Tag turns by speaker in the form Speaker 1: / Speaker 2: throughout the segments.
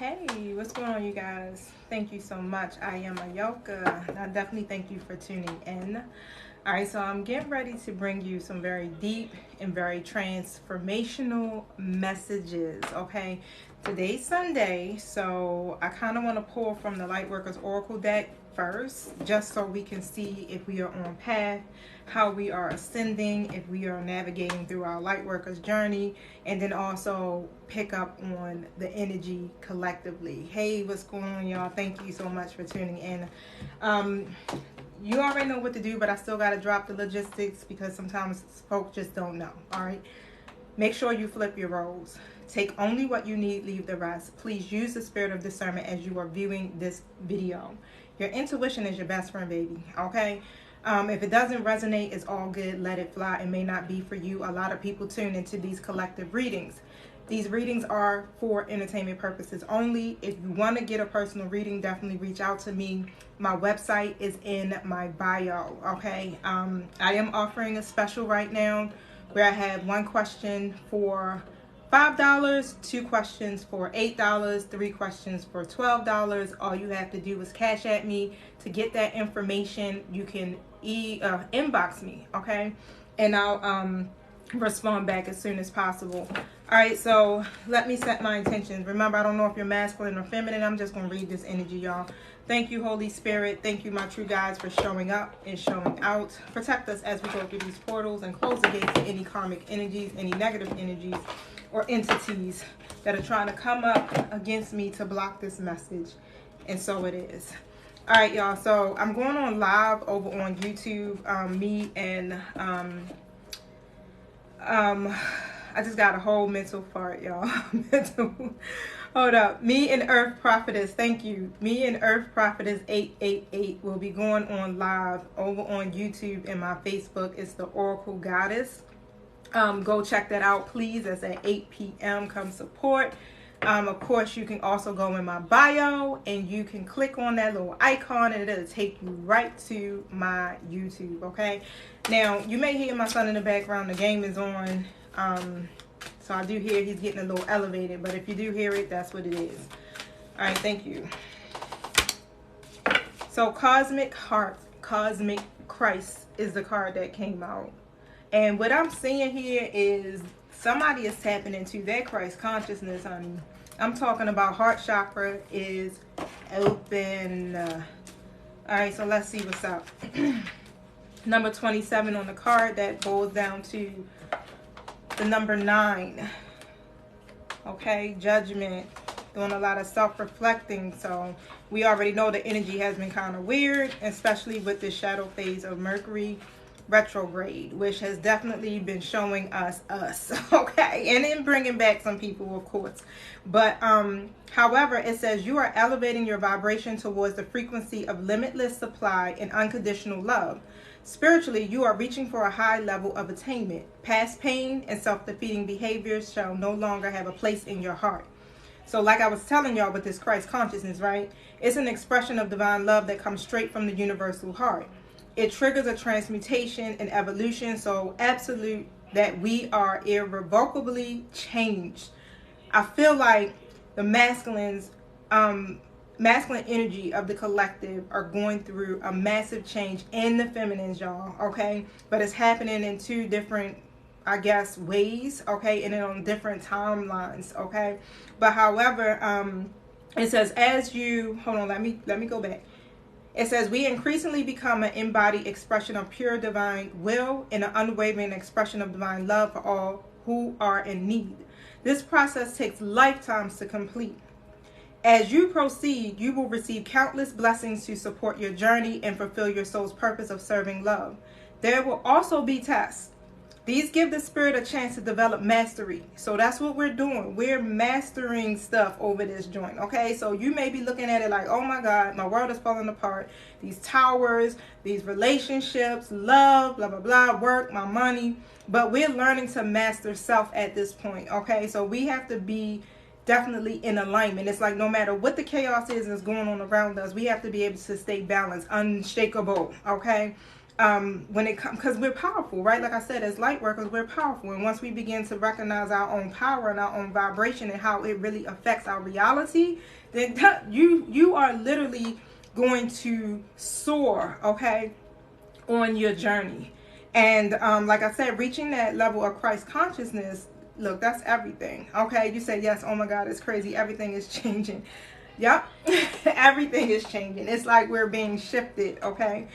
Speaker 1: Hey, what's going on, you guys? Thank you so much. I am Ayoka. I definitely thank you for tuning in. All right, so I'm getting ready to bring you some very deep and very transformational messages. Okay, today's Sunday, so I kind of want to pull from the Lightworkers Oracle deck first, just so we can see if we are on path, how we are ascending, if we are navigating through our Lightworkers journey, and then also pick up on the energy collectively. Hey, what's going on, y'all? Thank you so much for tuning in. You already know what to do, but I still got to drop the logistics because sometimes folks just don't know. All right, make sure you flip your roles. Take only what you need, leave the rest. Please use the spirit of discernment as you are viewing this video. Your intuition is your best friend, baby. Okay, if it doesn't resonate, it's all good. Let it fly. It may not be for you. A lot of people tune into these collective readings. These readings are for entertainment purposes only. If you want to get a personal reading, definitely reach out to me. My website is in my bio, okay? I am offering a special right now where I have one question for $5, 2 questions for $8, 3 questions for $12. All you have to do is cash at me. To get that information, you can inbox me, okay? And I'll respond back as soon as possible. All right, so let me set my intentions. Remember, I don't know if you're masculine or feminine. I'm just going to read this energy, y'all. Thank you, Holy Spirit. Thank you, my true guides, for showing up and showing out. Protect us as we go through these portals and close the gates to any karmic energies, any negative energies, or entities that are trying to come up against me to block this message. And so it is. All right, y'all. So I'm going on live over on YouTube. Me and I just got a whole mental fart, y'all. Hold up. Me and Earth Prophetess, thank you. Me and Earth Prophetess 888 will be going on live over on YouTube and my Facebook. It's the Oracle Goddess. Go check that out, please. That's at 8 p.m. Come support. Of course, you can also go in my bio and you can click on that little icon and it'll take you right to my YouTube, okay? Now, you may hear my son in the background. The game is on. So I do hear he's getting a little elevated, but if you do hear it, that's what it is. All right, thank you. So Cosmic Heart, Cosmic Christ is the card that came out. And what I'm seeing here is somebody is tapping into their Christ consciousness, honey. I'm talking about heart chakra is open. All right, so let's see what's up. Number 27 on the card, that boils down to the number 9. Okay, judgment, doing a lot of self-reflecting. So we already know the energy has been kind of weird, especially with the shadow phase of Mercury retrograde, which has definitely been showing us, okay, and then bringing back some people, of course. But however, it says you are elevating your vibration towards the frequency of limitless supply and unconditional love. Spiritually, you are reaching for a high level of attainment. Past pain and self-defeating behaviors shall no longer have a place in your heart. So like I was telling y'all with this Christ consciousness, right? It's an expression of divine love that comes straight from the universal heart. It triggers a transmutation and evolution, so absolute that we are irrevocably changed. I feel like the masculine energy of the collective are going through a massive change in the feminines, y'all, okay? But it's happening in 2 different, I guess, ways, okay? And then on different timelines, okay? But however, it says as you, hold on, let me go back. It says we increasingly become an embodied expression of pure divine will and an unwavering expression of divine love for all who are in need. This process takes lifetimes to complete. As you proceed, you will receive countless blessings to support your journey and fulfill your soul's purpose of serving love. There will also be tests. These give the spirit a chance to develop mastery. So that's what we're doing. We're mastering stuff over this joint, okay? So you may be looking at it like, oh my God, my world is falling apart. These towers, these relationships, love, blah, blah, blah, work, my money. But we're learning to master self at this point, okay? So we have to be definitely in alignment. It's like no matter what the chaos is that's going on around us, we have to be able to stay balanced, unshakable, okay? when it comes, because we're powerful, right? Like I said, as light workers, we're powerful. And once we begin to recognize our own power and our own vibration and how it really affects our reality, then you are literally going to soar, okay, on your journey. And like I said, reaching that level of Christ consciousness, look, that's everything. Okay, you say, yes, oh my God, it's crazy. Everything is changing. Yep, everything is changing. It's like we're being shifted, okay?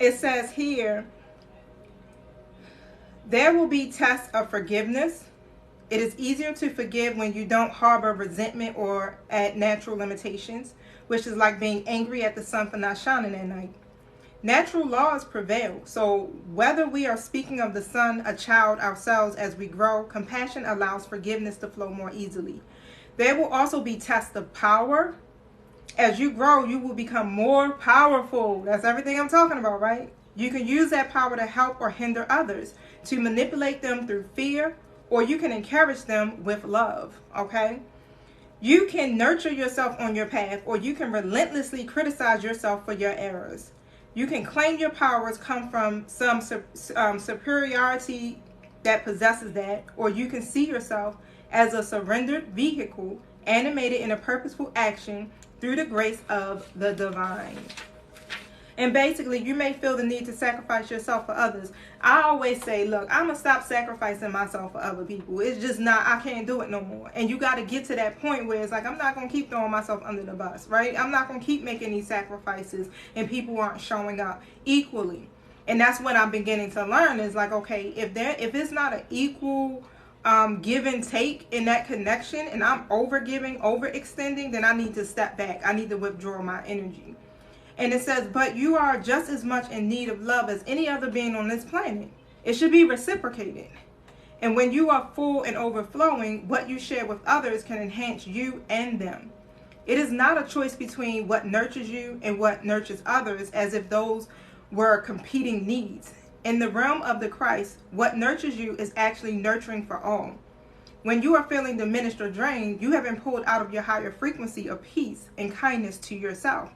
Speaker 1: It says here, there will be tests of forgiveness. It is easier to forgive when you don't harbor resentment or at natural limitations, which is like being angry at the sun for not shining at night. Natural laws prevail. So whether we are speaking of the sun, a child, ourselves as we grow, compassion allows forgiveness to flow more easily. There will also be tests of power. As you grow, you will become more powerful. That's everything I'm talking about, right? You can use that power to help or hinder others, to manipulate them through fear, or you can encourage them with love, okay? You can nurture yourself on your path, or you can relentlessly criticize yourself for your errors. You can claim your powers come from some superiority that possesses that, or you can see yourself as a surrendered vehicle, animated in a purposeful action through the grace of the divine. And basically, you may feel the need to sacrifice yourself for others. I always say, look, I'm going to stop sacrificing myself for other people. It's just not, I can't do it no more. And you got to get to that point where it's like, I'm not going to keep throwing myself under the bus, right? I'm not going to keep making these sacrifices and people aren't showing up equally. And that's what I'm beginning to learn is like, okay, if it's not an equal give and take in that connection and I'm over giving, overextending, then I need to step back. I need to withdraw my energy. And it says, but you are just as much in need of love as any other being on this planet. It should be reciprocated. And when you are full and overflowing, what you share with others can enhance you and them. It is not a choice between what nurtures you and what nurtures others, as if those were competing needs. In the realm of the Christ, what nurtures you is actually nurturing for all. When you are feeling diminished or drained, you have been pulled out of your higher frequency of peace and kindness to yourself.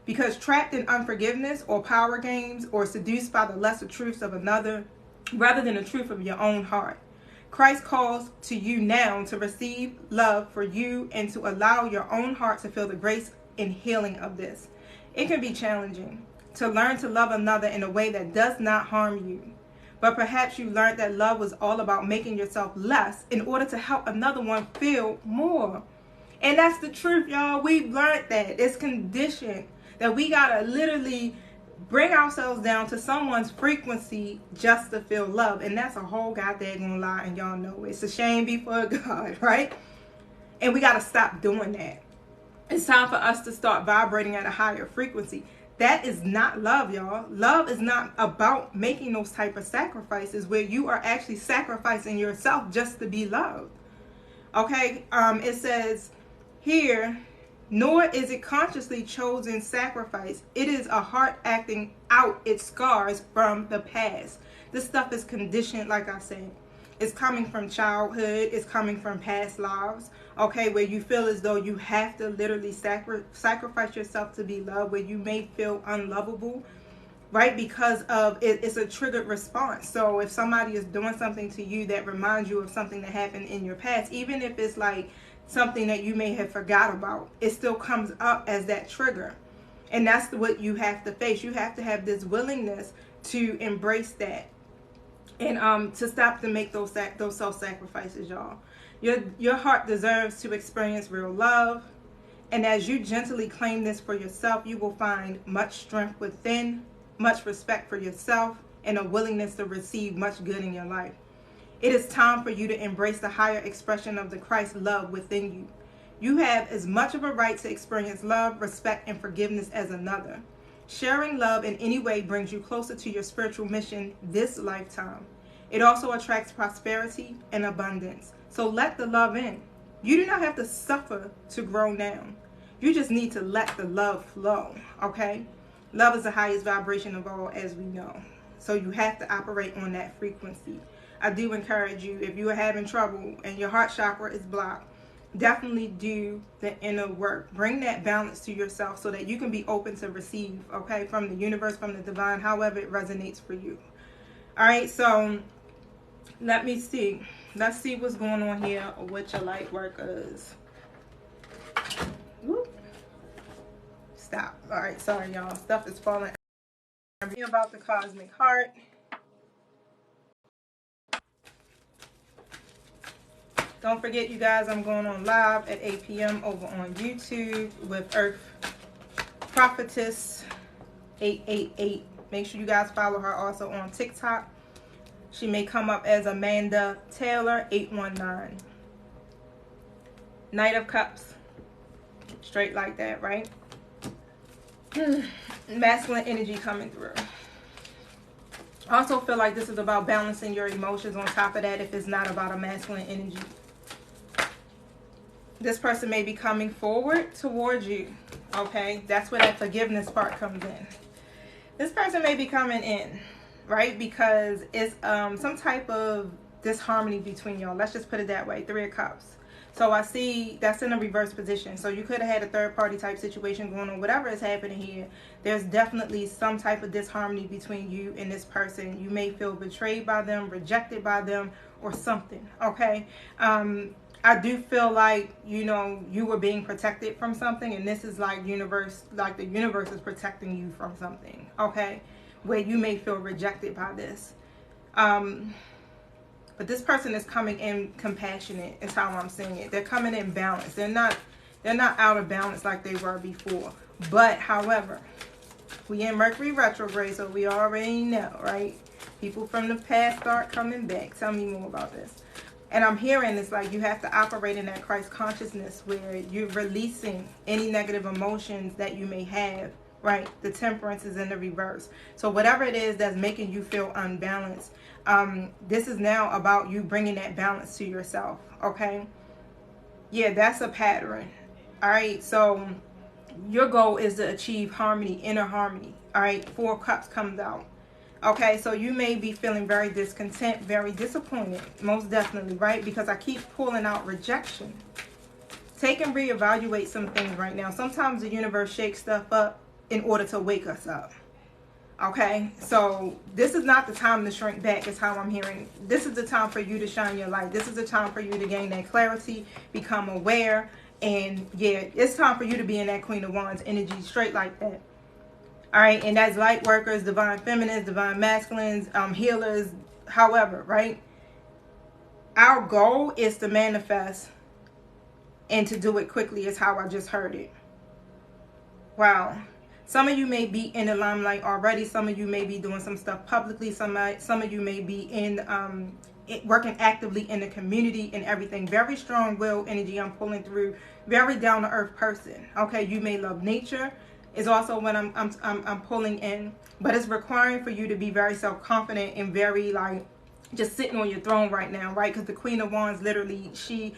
Speaker 1: Because trapped in unforgiveness or power games or seduced by the lesser truths of another rather than the truth of your own heart. Christ calls to you now to receive love for you and to allow your own heart to feel the grace and healing of this. It can be challenging to learn to love another in a way that does not harm you. But perhaps you learned that love was all about making yourself less in order to help another one feel more. And that's the truth, y'all. We've learned that. It's conditioned. That we gotta literally bring ourselves down to someone's frequency just to feel love. And that's a whole goddamn lie, and y'all know it's a shame before God, right? And we gotta stop doing that. It's time for us to start vibrating at a higher frequency. That is not love, y'all. Love is not about making those type of sacrifices where you are actually sacrificing yourself just to be loved. Okay, it says here, nor is it consciously chosen sacrifice. It is a heart acting out its scars from the past. This stuff is conditioned, like I said. It's coming from childhood. It's coming from past lives, okay, where you feel as though you have to literally sacrifice yourself to be loved, where you may feel unlovable, right, because of it's a triggered response. So if somebody is doing something to you that reminds you of something that happened in your past, even if it's like something that you may have forgot about, it still comes up as that trigger. And that's what you have to face. You have to have this willingness to embrace that and to stop to make those self-sacrifices, y'all. Your heart deserves to experience real love. And as you gently claim this for yourself, you will find much strength within, much respect for yourself, and a willingness to receive much good in your life. It is time for you to embrace the higher expression of the Christ love within you. You have as much of a right to experience love, respect, and forgiveness as another. Sharing love in any way brings you closer to your spiritual mission this lifetime. It also attracts prosperity and abundance. So let the love in. You do not have to suffer to grow now. You just need to let the love flow, okay? Love is the highest vibration of all, as we know. So you have to operate on that frequency. I do encourage you, if you are having trouble and your heart chakra is blocked, definitely do the inner work. Bring that balance to yourself so that you can be open to receive, okay, from the universe, from the divine, however it resonates for you. All right, so let me see. Let's see what's going on here with your light workers. Whoop. Stop. All right, sorry, y'all. Stuff is falling. About the cosmic heart. Don't forget, you guys, I'm going on live at 8 p.m. over on YouTube with Earth Prophetess 888. Make sure you guys follow her also on TikTok. She may come up as Amanda Taylor 819. Knight of Cups. Straight like that, right? Masculine energy coming through. I also feel like this is about balancing your emotions on top of that if it's not about a masculine energy. This person may be coming forward towards you, okay? That's where that forgiveness part comes in. This person may be coming in, right? Because it's some type of disharmony between y'all. Let's just put it that way. 3 of Cups. So I see that's in a reverse position. So you could have had a third party type situation going on. Whatever is happening here, there's definitely some type of disharmony between you and this person. You may feel betrayed by them, rejected by them, or something, okay? I do feel like, you know, you were being protected from something, and this is like universe, like the universe is protecting you from something, okay? Where you may feel rejected by this. But this person is coming in compassionate, is how I'm seeing it. They're coming in balanced. They're not out of balance like they were before. But, however, we in Mercury retrograde, so we already know, right? People from the past start coming back. Tell me more about this. And I'm hearing it's like you have to operate in that Christ consciousness where you're releasing any negative emotions that you may have, right? The temperance is in the reverse. So whatever it is that's making you feel unbalanced, this is now about you bringing that balance to yourself, okay? Yeah, that's a pattern. All right, so your goal is to achieve harmony, inner harmony. All right, 4 of Cups comes out. Okay, so you may be feeling very discontent, very disappointed, most definitely, right? Because I keep pulling out rejection. Take and reevaluate some things right now. Sometimes the universe shakes stuff up in order to wake us up. Okay, so this is not the time to shrink back, is how I'm hearing. This is the time for you to shine your light. This is the time for you to gain that clarity, become aware, and yeah, it's time for you to be in that Queen of Wands energy, straight like that. All right, and that's light workers, divine feminines, divine masculines, healers, however, right? Our goal is to manifest and to do it quickly, is how I just heard it. Wow. Some of you may be in the limelight already. Some of you may be doing some stuff publicly. Some of you may be in working actively in the community and everything. Very strong will energy I'm pulling through. Very down to earth person. Okay, you may love nature. Is also what I'm pulling in, but it's requiring for you to be very self-confident and very like just sitting on your throne right now, right? Because the Queen of Wands, literally, she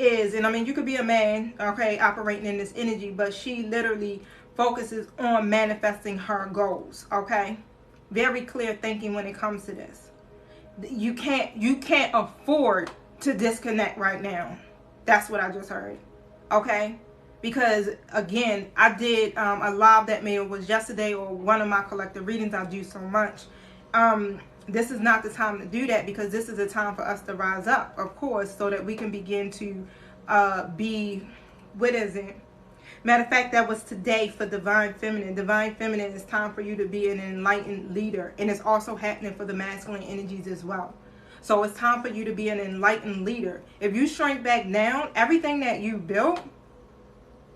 Speaker 1: is, and I mean, you could be a man, okay, operating in this energy, but she literally focuses on manifesting her goals, okay? Very clear thinking when it comes to this. You can't afford to disconnect right now. That's what I just heard, okay? Because again, I did a live that was yesterday, or one of my collective readings. I do so much. This is not the time to do that, because this is a time for us to rise up, of course, so that we can begin to be, what is it? Matter of fact, that was today for Divine Feminine. Divine Feminine, is time for you to be an enlightened leader, and it's also happening for the masculine energies as well. So it's time for you to be an enlightened leader. If you shrink back down, everything that you built,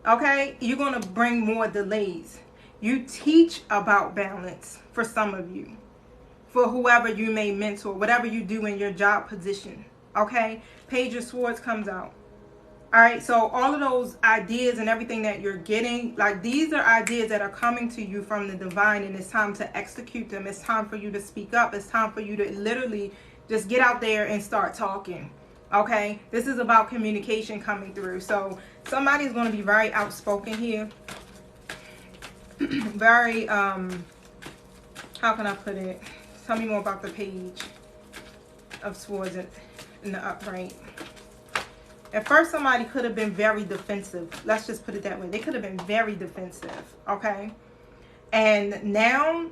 Speaker 1: okay, you're going to bring more delays. You teach about balance for some of you, for whoever you may mentor, whatever you do in your job position, okay? Page of Swords comes out. All right, so all of those ideas and everything that you're getting, like, these are ideas that are coming to you from the divine, and it's time to execute them. It's time for you to speak up. It's time for you to literally just get out there and start talking. Okay, this is about communication coming through. So somebody's going to be very outspoken here. Very, how can I put it? Tell me more about the Page of Swords in the upright. At first, somebody could have been very defensive. Let's just put it that way. They could have been very defensive, okay? And now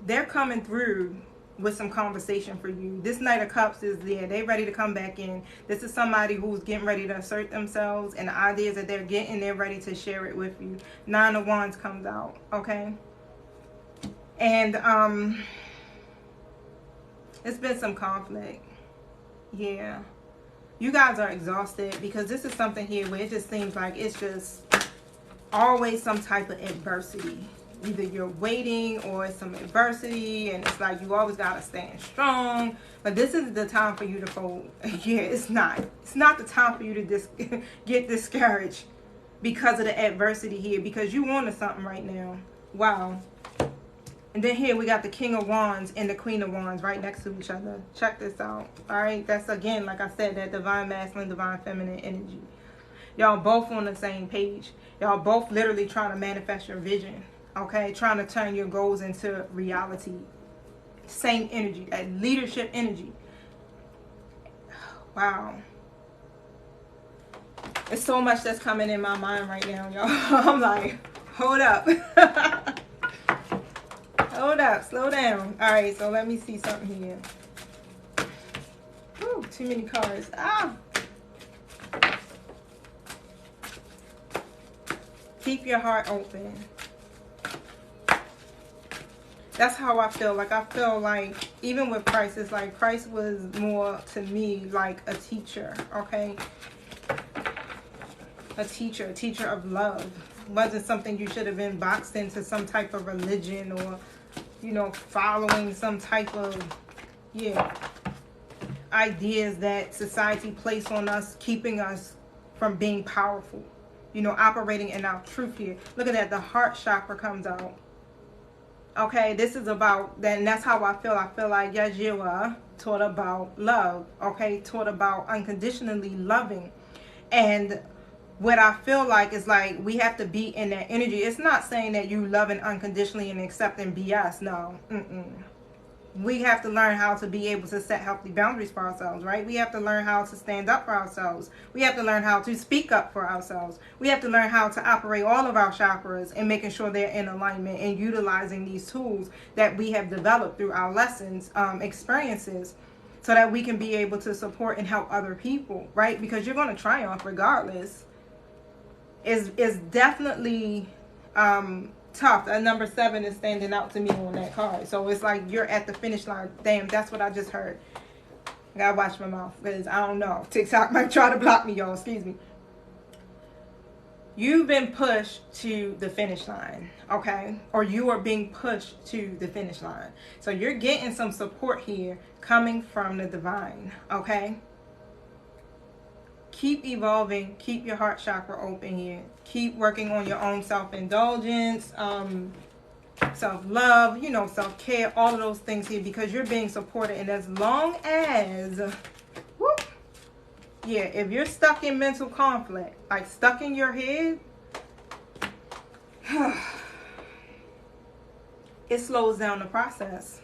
Speaker 1: they're coming through with some conversation for you. This Knight of Cups is there. They're ready to come back in. This is somebody who's getting ready to assert themselves, and the ideas that they're getting, they're ready to share it with you. Nine of Wands comes out, okay? And it's been some conflict. Yeah. You guys are exhausted because this is something here where it just seems like it's just always some type of adversity. Either you're waiting or it's some adversity, and it's like you always got to stand strong. But this is the time for you to fold. Yeah, it's not. It's not the time for you to get discouraged because of the adversity here, because you wanted something right now. Wow. And then here we got the King of Wands and the Queen of Wands right next to each other. Check this out. All right. That's, again, like I said, that divine masculine, divine feminine energy. Y'all both on the same page. Y'all both literally trying to manifest your vision. Okay. Trying to turn your goals into reality. Same energy. That leadership energy. Wow. There's so much that's coming in my mind right now, y'all. I'm like, hold up. Hold up, slow down. All right, so let me see something here. Ooh, too many cards. Ah. Keep your heart open. That's how I feel. Like, I feel like, even with Christ, it's like Christ was more to me like a teacher, okay? A teacher of love. Wasn't something you should have been boxed into some type of religion or, you know, following some type of, yeah, ideas that society placed on us, keeping us from being powerful, you know, operating in our truth here. Look at that. The heart chakra comes out. Okay, this is about that, and that's how I feel. I feel like Yajira taught about love, okay, taught about unconditionally loving. And what I feel like is like we have to be in that energy. It's not saying that you loving unconditionally and accepting BS. No. We have to learn how to be able to set healthy boundaries for ourselves, right? We have to learn how to stand up for ourselves. We have to learn how to speak up for ourselves. We have to learn how to operate all of our chakras and making sure they're in alignment and utilizing these tools that we have developed through our lessons, experiences, so that we can be able to support and help other people, right? Because you're going to triumph regardless. Is definitely tough. That number 7 is standing out to me on that card. So it's like you're at the finish line. Damn, that's what I just heard. I gotta watch my mouth because I don't know. TikTok might try to block me, y'all. Excuse me. You've been pushed to the finish line, okay? Or you are being pushed to the finish line. So you're getting some support here coming from the divine, okay? Keep evolving. Keep your heart chakra open here. Keep working on your own self-indulgence, self-love, you know, self-care, all of those things here, because you're being supported. And as long as, whoop, yeah, if you're stuck in mental conflict, like stuck in your head, it slows down the process.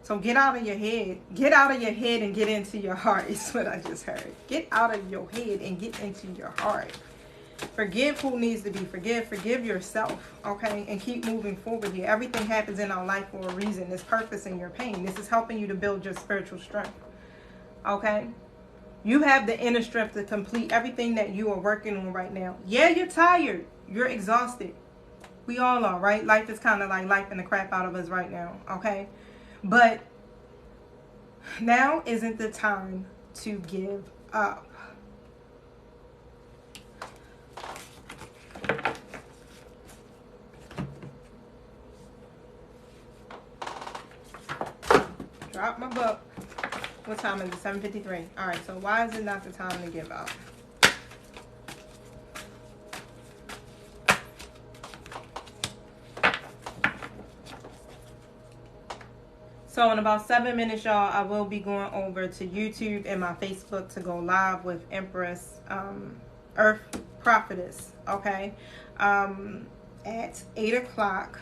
Speaker 1: So get out of your head. Get out of your head and get into your heart is what I just heard. Get out of your head and get into your heart. Forgive who needs to be forgiven. Forgive yourself, okay? And keep moving forward here. Everything happens in our life for a reason. There's purpose in your pain. This is helping you to build your spiritual strength, okay? You have the inner strength to complete everything that you are working on right now. Yeah, you're tired. You're exhausted. We all are, right? Life is kind of like lifing the crap out of us right now, okay? But now isn't the time to give up. Drop my book. What time is it? 7:53. All right, so why is it not the time to give up? So in about 7 minutes, y'all, I will be going over to YouTube and my Facebook to go live with Empress Earth Prophetess, okay? At 8 o'clock.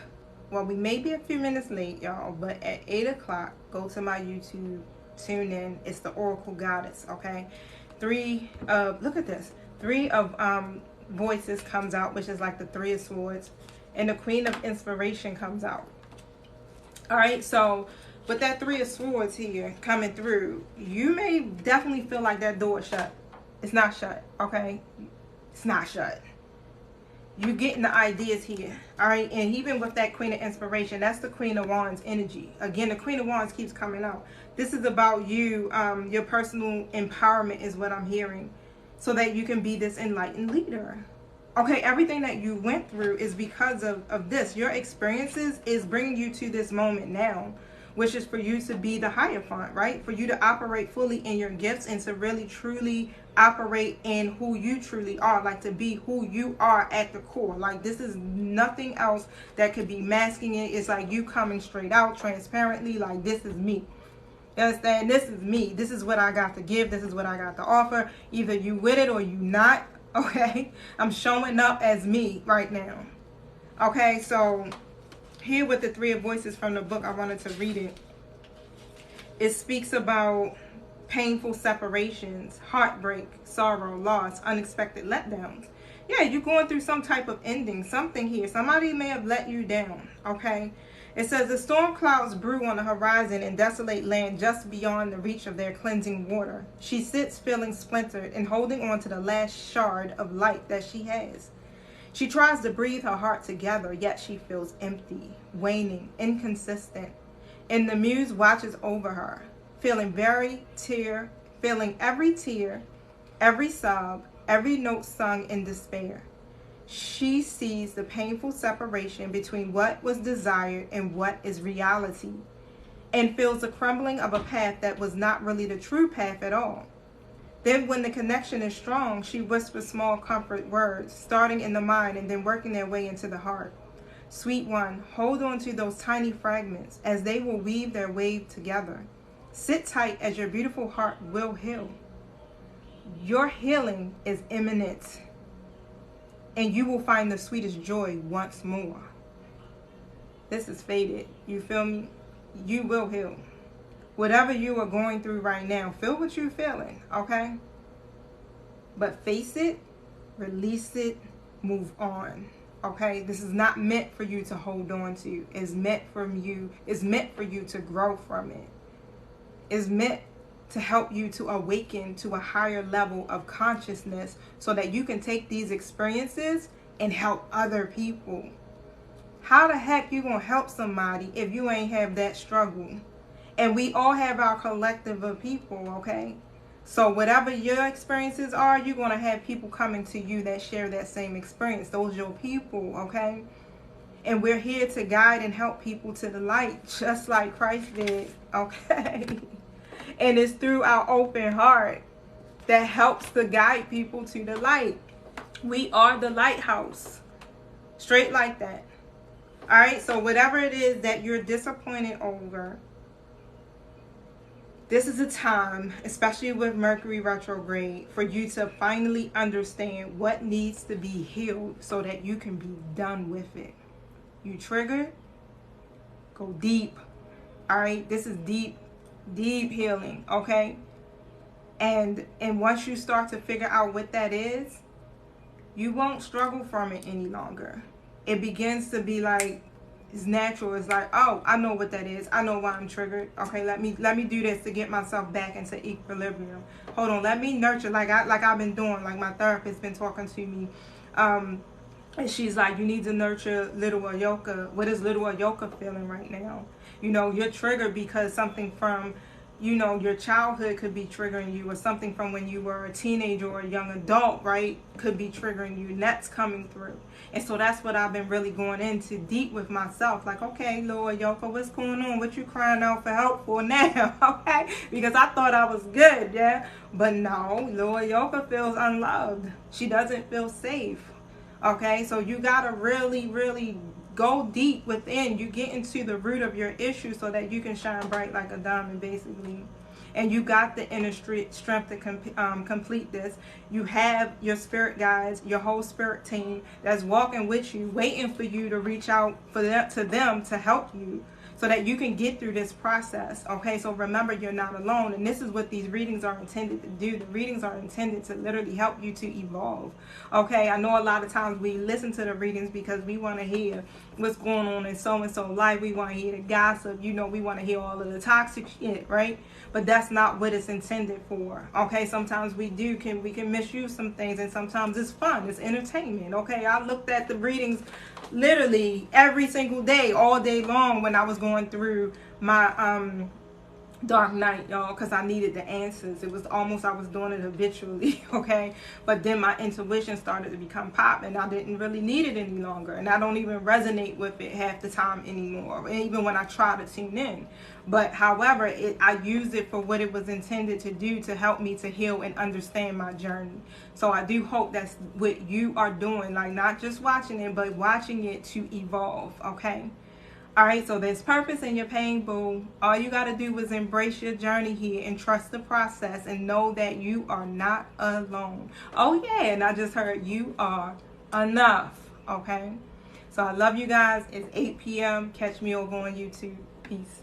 Speaker 1: Well, we may be a few minutes late, y'all, but at 8 o'clock, go to my YouTube, tune in. It's the Oracle Goddess, okay? three of, look at this, three of voices comes out, which is like the Three of Swords, and the Queen of Inspiration comes out. All right, so with that Three of Swords here coming through, you may definitely feel like that door is shut. It's not shut, okay? It's not shut. You getting the ideas here, all right? And even with that Queen of Inspiration, that's the Queen of Wands energy. Again, the Queen of Wands keeps coming out. This is about you, your personal empowerment is what I'm hearing, so that you can be this enlightened leader. Okay, everything that you went through is because of this. Your experiences is bringing you to this moment now, which is for you to be the Hierophant, right? For you to operate fully in your gifts and to really, truly operate in who you truly are, like to be who you are at the core. Like, this is nothing else that could be masking it. It's like you coming straight out transparently, like, this is me. You understand? This is me. This is what I got to give. This is what I got to offer. Either you with it or you not. Okay, I'm showing up as me right now. Okay, so here with the Three of Voices from the book, I wanted to read it. It speaks about painful separations, heartbreak, sorrow, loss, unexpected letdowns. Yeah, you're going through some type of ending, something here. Somebody may have let you down, okay? It says, the storm clouds brew on the horizon and desolate land just beyond the reach of their cleansing water. She sits feeling splintered and holding on to the last shard of light that she has. She tries to breathe her heart together, yet she feels empty, waning, inconsistent. And the muse watches over her, feeling every tear, every sob, every note sung in despair. She sees the painful separation between what was desired and what is reality, and feels the crumbling of a path that was not really the true path at all. Then when the connection is strong, she whispers small comfort words, starting in the mind and then working their way into the heart. Sweet one, hold on to those tiny fragments as they will weave their way together. Sit tight as your beautiful heart will heal. Your healing is imminent, and you will find the sweetest joy once more. This is fated. You feel me? You will heal. Whatever you are going through right now, feel what you're feeling, okay? But face it, release it, move on, okay? This is not meant for you to hold on to. It's meant for you to grow from it. It's meant to help you to awaken to a higher level of consciousness so that you can take these experiences and help other people. How the heck you gonna help somebody if you ain't have that struggle? And we all have our collective of people, okay? So whatever your experiences are, you're gonna have people coming to you that share that same experience. Those are your people, okay? And we're here to guide and help people to the light, just like Christ did, okay? And it's through our open heart that helps to guide people to the light. We are the lighthouse. Straight like that. All right, so whatever it is that you're disappointed over, this is a time, especially with Mercury retrograde, for you to finally understand what needs to be healed so that you can be done with it. You triggered, go deep. All right, this is deep healing, okay? And once you start to figure out what that is, you won't struggle from it any longer. It begins to be like, it's natural. It's like, oh, I know what that is. I know why I'm triggered. Okay, let me do this to get myself back into equilibrium. Hold on, let me nurture like I've been doing. Like my therapist been talking to me, and she's like, you need to nurture little Ayoka. What is little Ayoka feeling right now? You know, you're triggered because something from, you know, your childhood could be triggering you, or something from when you were a teenager or a young adult, right, could be triggering you, and that's coming through. And so that's what I've been really going into deep with myself. Like, okay, Lord Yoko, what's going on? What you crying out for help for now? Okay, because I thought I was good, yeah, but no, Lord Yoko feels unloved. She doesn't feel safe. Okay, so you gotta really go deep within. You get into the root of your issue so that you can shine bright like a diamond, basically. And you got the inner strength to complete this. You have your spirit guides, your whole spirit team that's walking with you, waiting for you to reach out to them to help you. so that you can get through this process. Okay, so remember, you're not alone, and this is what these readings are intended to do. The readings are intended to literally help you to evolve. Okay, I know a lot of times we listen to the readings because we want to hear what's going on in so-and-so life. We want to hear the gossip, you know, we want to hear all of the toxic shit, right? But that's not what it's intended for. Okay, sometimes we can misuse some things, and sometimes it's fun, it's entertainment. Okay, I looked at the readings literally every single day, all day long, when I was going through my dark night, y'all, because I needed the answers. It was almost, I was doing it habitually. Okay, but then my intuition started to become pop, and I didn't really need it any longer, and I don't even resonate with it half the time anymore, even when I try to tune in. But however, I used it for what it was intended to do, to help me to heal and understand my journey. So I do hope that's what you are doing, like not just watching it, but watching it to evolve. Okay. All right, so there's purpose in your pain, boo. All you got to do is embrace your journey here and trust the process, and know that you are not alone. Oh, yeah, and I just heard you are enough, okay? So I love you guys. It's 8 p.m. Catch me over on YouTube. Peace.